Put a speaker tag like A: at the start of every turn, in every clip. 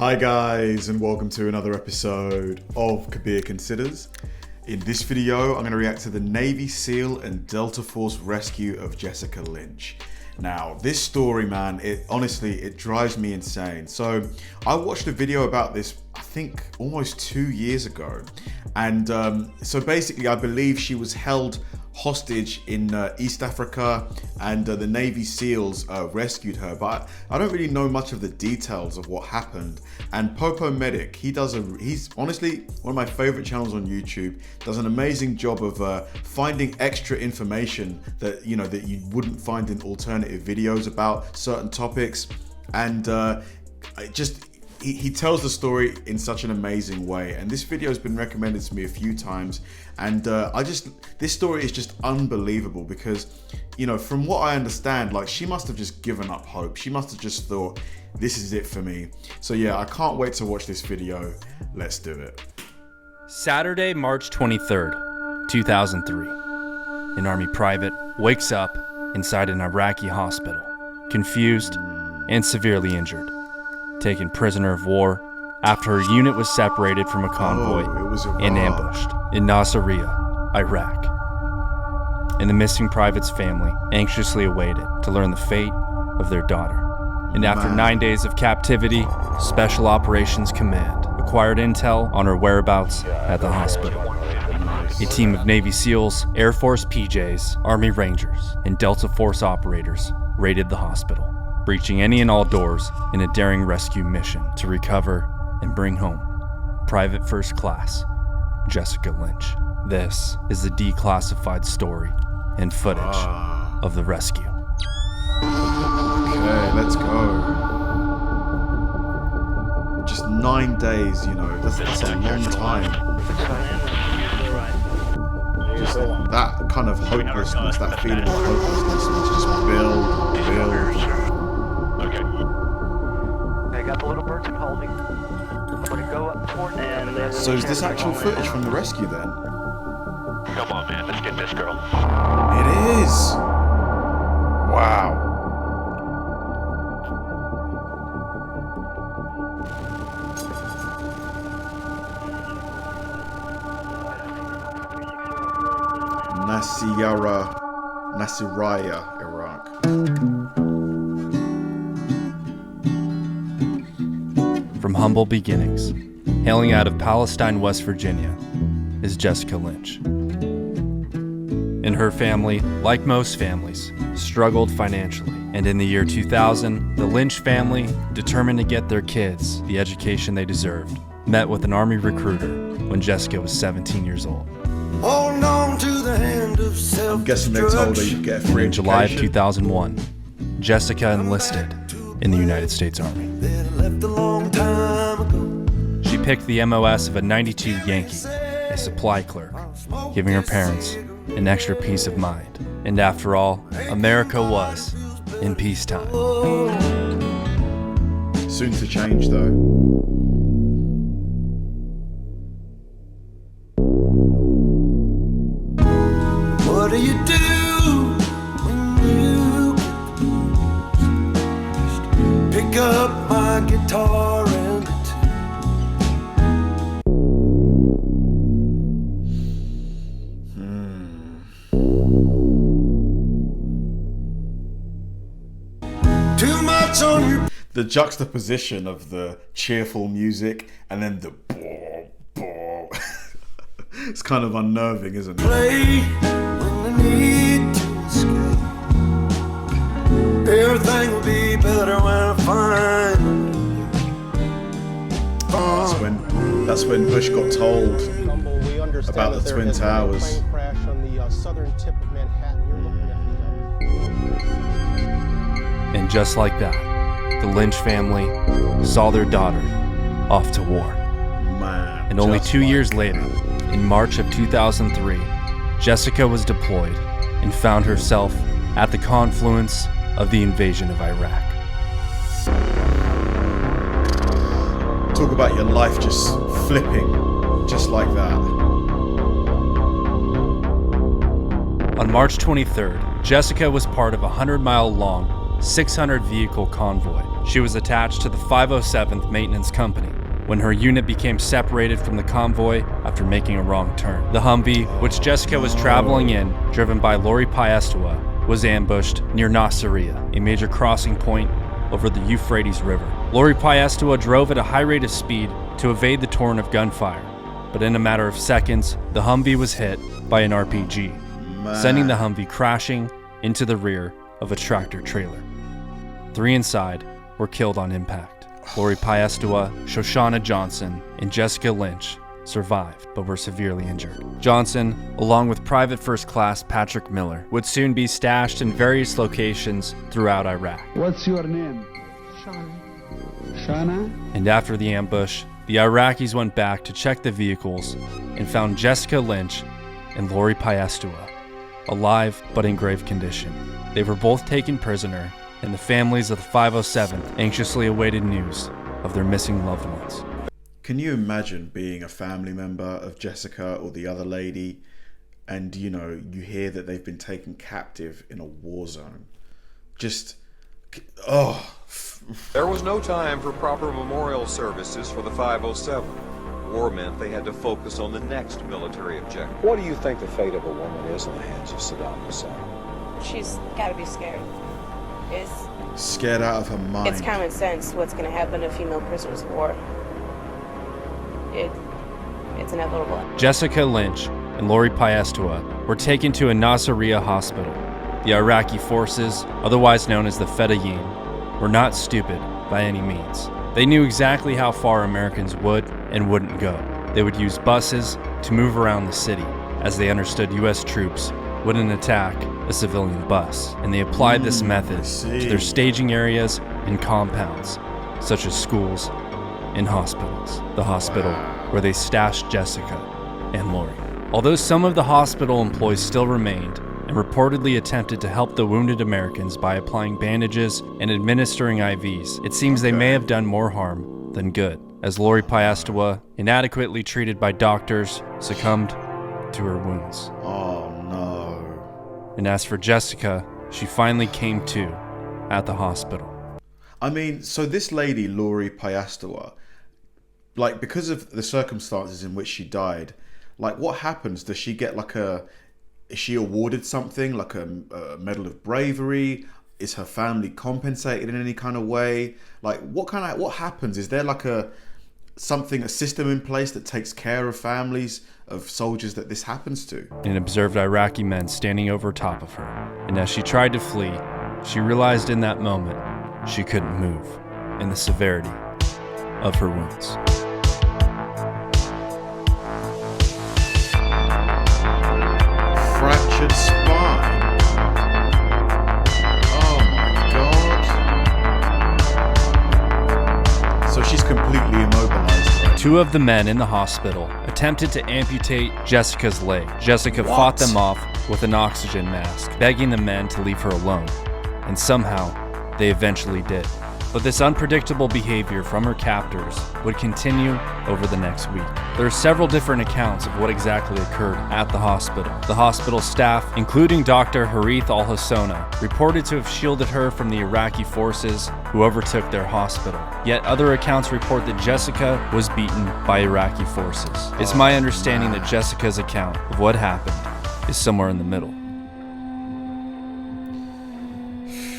A: Hi guys, and welcome to another episode of Kabir Considers. In this video, I'm going to react to the Navy SEAL and Delta Force rescue of Jessica Lynch. Now, this story, man, it drives me insane. So I watched a video about this, I think almost 2 years ago. And so basically, I believe she was held hostage in East Africa, and the Navy SEALs rescued her, but I don't really know much of the details of what happened. And Popo Medic, he's honestly one of my favorite channels on YouTube, does an amazing job of finding extra information that you wouldn't find in alternative videos about certain topics. And he tells the story in such an amazing way, and this video has been recommended to me a few times, and this story is just unbelievable because, from what I understand, like, she must have just given up hope. She must have just thought, this is it for me. So yeah, I can't wait to watch this video. Let's do it.
B: Saturday, March 23rd, 2003. An Army private wakes up inside an Iraqi hospital, confused and severely injured, taken prisoner of war after her unit was separated from a convoy and ambushed in Nasiriyah, Iraq. And the missing private's family anxiously awaited to learn the fate of their daughter. And after 9 days of captivity, Special Operations Command acquired intel on her whereabouts at the hospital. A team of Navy SEALs, Air Force PJs, Army Rangers, and Delta Force operators raided the hospital, breaching any and all doors in a daring rescue mission to recover and bring home Private First Class Jessica Lynch. This is the declassified story and footage of the rescue.
A: Okay, let's go. Just 9 days, that's a long time. Just that kind of hopelessness, that feeling of hopelessness, just build.
C: Okay. I got the little birds I'm holding. I'm gonna go up toward them.
A: So is this actual footage from the rescue then?
C: Come on, man. Let's get this girl.
A: It is. Wow. Nasiriyah, Iraq.
B: From humble beginnings, hailing out of Palestine, West Virginia, is Jessica Lynch. And her family, like most families, struggled financially. And in the year 2000, the Lynch family, determined to get their kids the education they deserved, met with an Army recruiter when Jessica was 17 years old.
D: Hold on to the hand of
A: I'm guessing they told her you'd get a free
B: In July of
A: education.
B: 2001, Jessica enlisted in the United States Army. She picked the MOS of a 92 Yankee, a supply clerk, giving her parents an extra peace of mind. And after all, America was in peacetime.
A: Soon to change though.
D: What do you do when you pick up my guitar and the too much on your
A: The juxtaposition of the cheerful music and then the boom. It's kind of unnerving, isn't it?
D: play when I need to escape. Everything will be better when I find
A: That's when Bush got told
E: We understand
A: about
E: that
A: the
E: there
A: Twin
E: has been a
A: Towers.
E: plane crash on the southern tip of Manhattan. You're looking at
B: And just like that, the Lynch family saw their daughter off to war.
A: Man.
B: And only
A: just
B: 2
A: like
B: years later, in March of 2003, Jessica was deployed and found herself at the confluence of the invasion of Iraq.
A: Talk about your life just flipping, just like that.
B: On March 23rd, Jessica was part of a 100-mile-long, 600-vehicle convoy She was attached to the 507th Maintenance Company when her unit became separated from the convoy after making a wrong turn. The Humvee, which Jessica was traveling in, driven by Lori Piestewa, was ambushed near Nasiriyah, a major crossing point over the Euphrates River. Lori Piestewa drove at a high rate of speed to evade the torrent of gunfire, but in a matter of seconds, the Humvee was hit by an RPG, sending the Humvee crashing into the rear of a tractor trailer. 3 inside were killed on impact. Lori Piestewa, Shoshana Johnson, and Jessica Lynch survived but were severely injured. Johnson, along with Private First Class Patrick Miller, would soon be stashed in various locations throughout Iraq.
F: What's your name?
G: Shana.
F: Shana?
B: And after the ambush, the Iraqis went back to check the vehicles and found Jessica Lynch and Lori Piestewa alive but in grave condition. They were both taken prisoner, and the families of the 507th anxiously awaited news of their missing loved ones.
A: Can you imagine being a family member of Jessica or the other lady, and you hear that they've been taken captive in a war zone?
H: There was no time for proper memorial services for the 507. War meant they had to focus on the next military objective.
I: What do you think the fate of a woman is in the hands of Saddam Hussein?
G: She's gotta be scared.
A: Scared out of her mind.
G: It's common sense what's gonna happen to female prisoners of war. It's inevitable.
B: Jessica Lynch and Lori Piestewa were taken to a Nasiriyah hospital. The Iraqi forces, otherwise known as the Fedayeen, were not stupid by any means. They knew exactly how far Americans would and wouldn't go. They would use buses to move around the city, as they understood U.S. troops wouldn't attack a civilian bus, and they applied this method to their staging areas and compounds, such as schools and hospitals. The hospital where they stashed Jessica and Lori. Although some of the hospital employees still remained and reportedly attempted to help the wounded Americans by applying bandages and administering IVs, it seems they may have done more harm than good, as Lori Piestewa, inadequately treated by doctors, succumbed to her wounds.
A: Oh no.
B: And as for Jessica, she finally came to at the hospital.
A: I mean, so this lady, Lori Piestewa, because of the circumstances in which she died, what happens? Does she get is she awarded something, like a Medal of Bravery? Is her family compensated in any kind of way? What happens? Is there a system in place that takes care of families of soldiers that this happens to?
B: And observed Iraqi men standing over top of her. And as she tried to flee, she realized in that moment she couldn't move, and the severity of her wounds.
A: Fractured spine. Oh my god. So she's completely immobilized, right?
B: 2 of the men in the hospital attempted to amputate Jessica's leg. Jessica fought them off with an oxygen mask, begging the men to leave her alone. And somehow, they eventually did. But this unpredictable behavior from her captors would continue over the next week. There are several different accounts of what exactly occurred at the hospital. The hospital staff, including Dr. Harith al-Hossona, reported to have shielded her from the Iraqi forces who overtook their hospital. Yet other accounts report that Jessica was beaten by Iraqi forces. It's my understanding that Jessica's account of what happened is somewhere in the middle.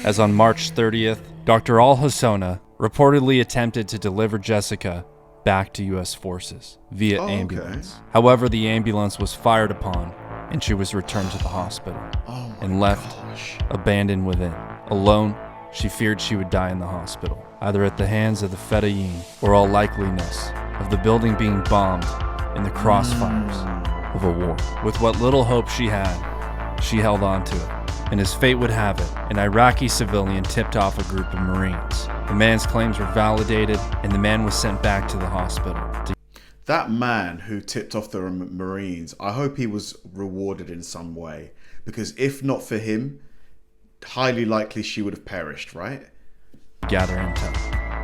B: As on March 30th, Dr. Al-Hossona reportedly attempted to deliver Jessica back to U.S. forces via ambulance. However, the ambulance was fired upon and she was returned to the hospital and left abandoned within. Alone, she feared she would die in the hospital, either at the hands of the Fedayeen or all likeliness of the building being bombed in the crossfires of a war. With what little hope she had, she held on to it. And as fate would have it, an Iraqi civilian tipped off a group of Marines. The man's claims were validated, and the man was sent back to the hospital.
A: That man who tipped off the Marines, I hope he was rewarded in some way. Because if not for him, highly likely she would have perished, right?
B: Gather intel.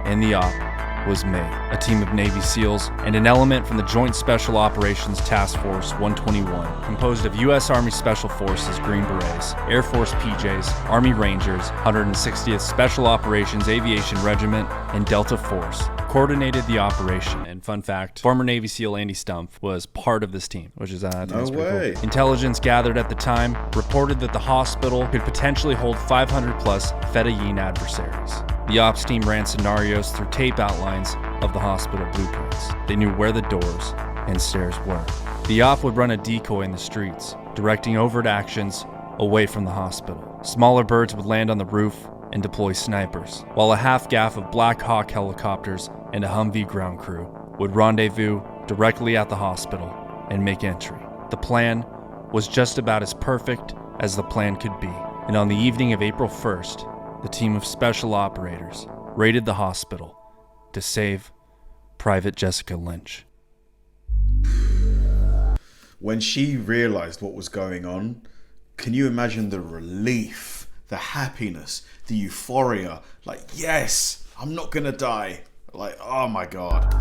B: And the op was May, a team of Navy SEALs and an element from the Joint Special Operations Task Force 121, composed of U.S. Army Special Forces Green Berets, Air Force PJs, Army Rangers, 160th Special Operations Aviation Regiment, and Delta Force, coordinated the operation. And fun fact, former Navy SEAL Andy Stumpf was part of this team, which is pretty cool. Intelligence gathered at the time reported that the hospital could potentially hold 500 plus Fedayeen adversaries. The ops team ran scenarios through tape outlines of the hospital blueprints. They knew where the doors and stairs were. The op would run a decoy in the streets, directing overt actions away from the hospital. Smaller birds would land on the roof and deploy snipers, while a half-gaff of Black Hawk helicopters and a Humvee ground crew would rendezvous directly at the hospital and make entry. The plan was just about as perfect as the plan could be, and on the evening of April 1st, the team of special operators raided the hospital to save Private Jessica Lynch.
A: When she realized what was going on, can you imagine the relief, the happiness, the euphoria? Like, yes, I'm not gonna die. Like, oh my God.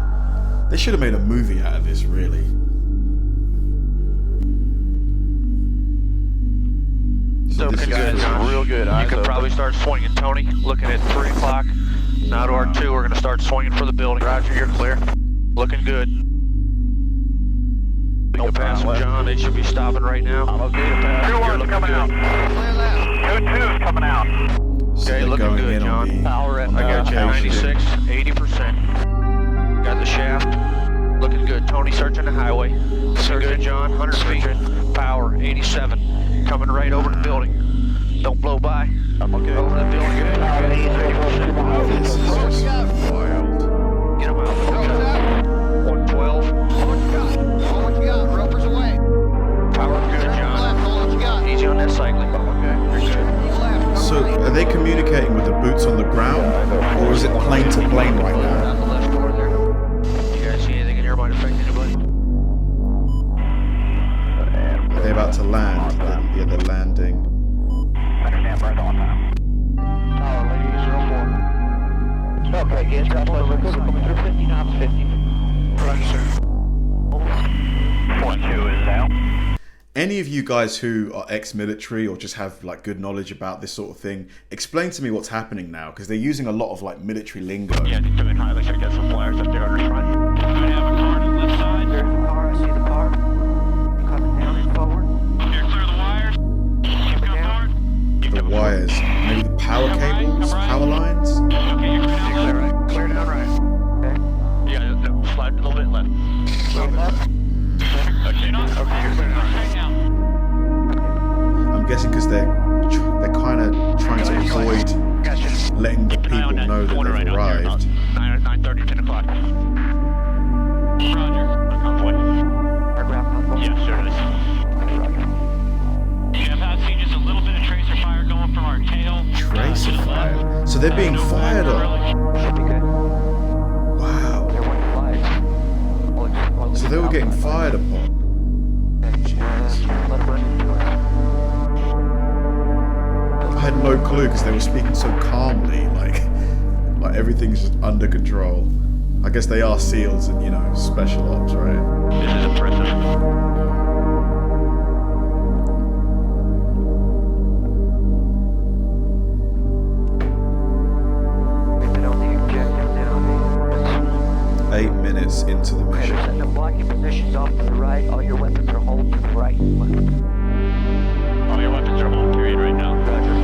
A: They should have made a movie out of this, really.
C: So looking good, real good. You can probably start swinging, Tony. Looking at 3 o'clock. Now to our 2, we're going to start swinging for the building. Roger, you're clear. Looking good. Go past them, John. They should be stopping right now. I'm okay to pass. 2-1's coming out. 2-2's coming out. Okay, looking good, John. Power at, I got you, 96, 80%. Got the shaft. Looking good. Tony, searching the highway. Looking good, John. 100 feet. Power, 87. Coming right over the building. Don't blow by. I'm okay. Over the building. Good.
A: This is just wild.
C: Get him out. 112.
F: What you got? Ropers away.
C: Power good, John.
F: What you got?
C: Easy on that cycling. Okay. You're good.
A: So, are they communicating with the boots on the ground, or is it plane to plane right now?
C: Out the left door there. You guys see anything in here might affect anybody?
A: Are they about to land? Yeah, they're landing.
C: Understand, breath on now. Tower, ladies, 04. Okay, guys, drop over. Coming through 50 knots, 50. Roger, sir. 4-2 is out.
A: Any of you guys who are ex-military or just have like good knowledge about this sort of thing, explain to me what's happening now, because they're using a lot of like military lingo.
C: Yeah, doing high. Looks like there's some flares up there on the front. I have a car on the left side. There's the car. I see the car. Coming down and forward. Here, clear the wires. Keep going forward.
A: The wires, maybe the power cables, power lines.
C: Okay, you're clear right. Clear down right. Okay. Yeah, slide a little bit left. Left. Okay, you're clear down right now.
A: I'm guessing because they're kind of trying to avoid letting the people know that they've arrived.
C: 9:30, 10 o'clock. Roger. Convoy. Aircraft convoy? Yes, sure it is. We have had seen just a little bit of tracer fire going from our tail.
A: Tracer fire? So they're being fired on?
C: Should be good.
A: Wow.
C: They're winning flags.
A: So they were getting fired upon. I had no clue because they were speaking so calmly, like everything's just under control. I guess they are SEALs and, you know, special ops, right?
C: This is impressive. We've been on the objective now.
A: 8 minutes into the
C: Okay,
A: mission.
C: they're setting up blocking positions off to the right. All your weapons are holding to the right. All your weapons are holding period right now. Roger.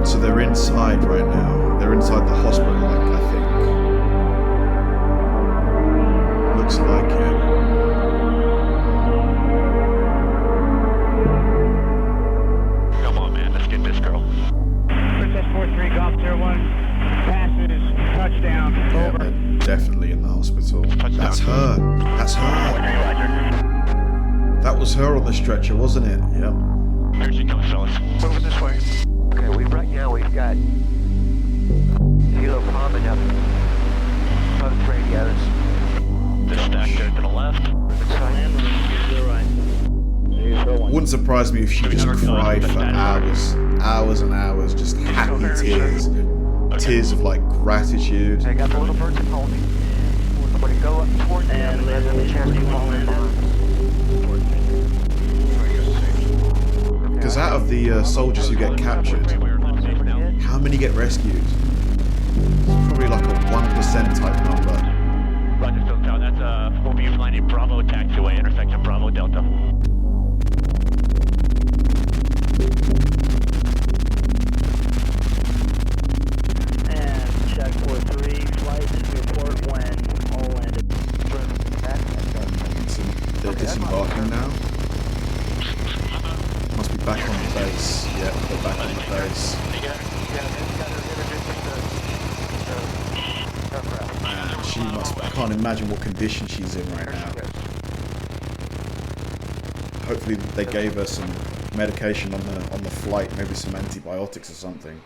A: So they're inside right now. They're inside the hospital, like, I think. Looks like it.
C: Come on, man. Let's get this girl.
J: Princess 4-3, Golf 01. Passes. Touchdown.
A: Yeah,
J: Over.
A: they're definitely in the hospital. That's her. That's her. That was her on the stretcher, wasn't it? Yep.
C: Here she comes, fellas. Moving this way. Okay, right now we've got Hilo bombing up both radios. This stack there to the left.
A: Wouldn't surprise me if she just cried for hours hours and hours, just happy tears. Tears of like gratitude.
J: I got the little bird that called me. We're to go up towards them and let them chassis fall in.
A: Because out of the soldiers who get captured, how many get rescued? It's probably like a 1% type number.
J: Roger, SoCal. That's a 4B flying Bravo taxiway, intersection Bravo Delta. And check 43, flight report when all landed.
A: They're disembarking now. Must be back on the base. Yeah, they're back on the base. Man, she must. I can't imagine what condition she's in right now. Hopefully they gave her some medication on the flight, maybe some antibiotics or something.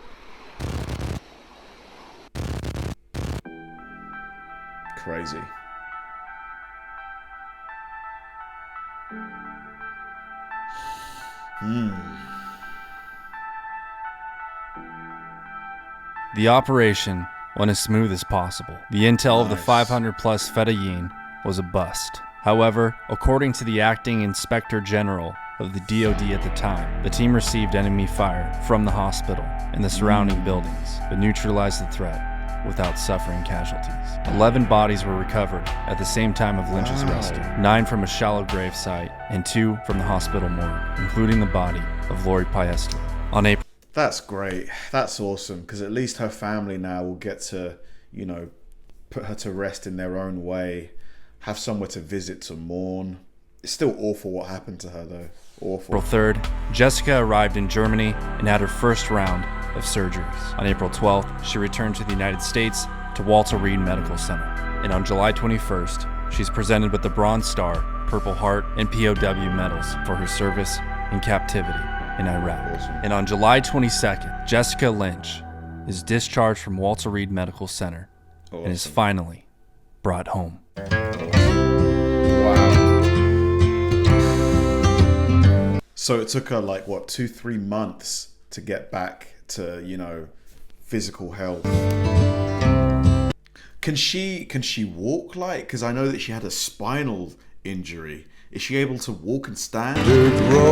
A: Crazy.
B: The operation went as smooth as possible. The intel of the 500 plus Fedayeen was a bust. However, according to the acting inspector general of the DoD at the time, the team received enemy fire from the hospital and the surrounding buildings, but neutralized the threat without suffering casualties. 11 bodies were recovered at the same time of Lynch's rescue, 9 from a shallow grave site and 2 from the hospital morgue, including the body of Lori Piester. On April...
A: That's great. That's awesome, because at least her family now will get to, you know, put her to rest in their own way, have somewhere to visit, to mourn. It's still awful what happened to her, though. Awful.
B: April 3rd, Jessica arrived in Germany and had her first round of surgeries. On April 12th, she returned to the United States to Walter Reed Medical Center. And on July 21st, she's presented with the Bronze Star, Purple Heart, and POW medals for her service in captivity in Iraq.
A: Awesome.
B: And on July 22nd, Jessica Lynch is discharged from Walter Reed Medical Center and is finally brought home.
A: Wow. So it took her like, what, 2-3 months to get back to, you know, physical health. Can she walk like? Because I know that she had a spinal injury. Is she able to walk and stand?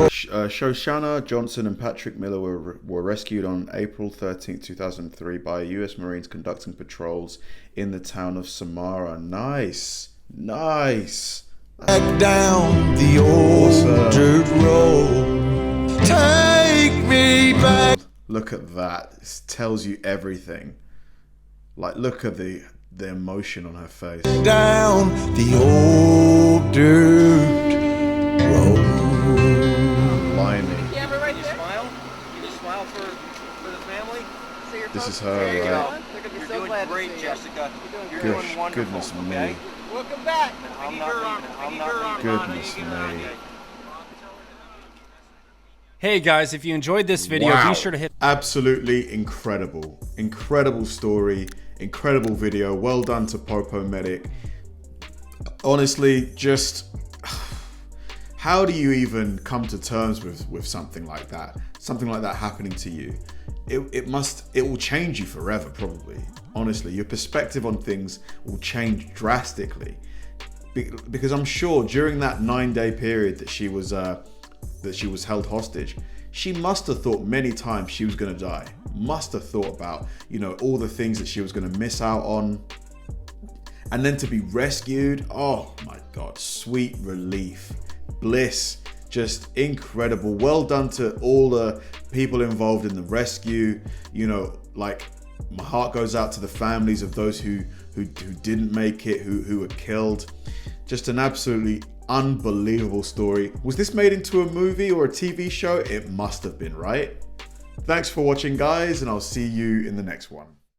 A: Shoshana Johnson and Patrick Miller were rescued on April 13th, 2003 by US Marines conducting patrols in the town of Samara. Nice. Nice.
D: Back down the old dirt road. Take me back.
A: Look at that. It tells you everything. Like, look at the emotion on her face.
D: Down the old dirt road.
A: Blimey.
F: Camera right there. Smile. Can you smile for the family?
A: This is her, right?
F: You're so doing great, Jessica. You're doing wonderful.
A: Goodness me.
F: Okay? Welcome back. We need your arm.
A: Goodness me.
B: Hey guys, if you enjoyed this video,
A: Wow.
B: be sure to hit...
A: Absolutely incredible. Incredible story. Incredible video. Well done to Popo Medic. Honestly, just... how do you even come to terms with something like that? Something like that happening to you? It will change you forever, probably. Honestly, your perspective on things will change drastically. Because I'm sure during that 9-day period that she was held hostage, she must have thought many times she was going to die. Must have thought about, you know, all the things that she was going to miss out on. And then to be rescued, oh my God, sweet relief, bliss, just incredible. Well done to all the people involved in the rescue. You know, like, my heart goes out to the families of those who didn't make it, who were killed. Just an absolutely unbelievable story. Was this made into a movie or a TV show? It must have been, right? Thanks for watching, guys, and I'll see you in the next one.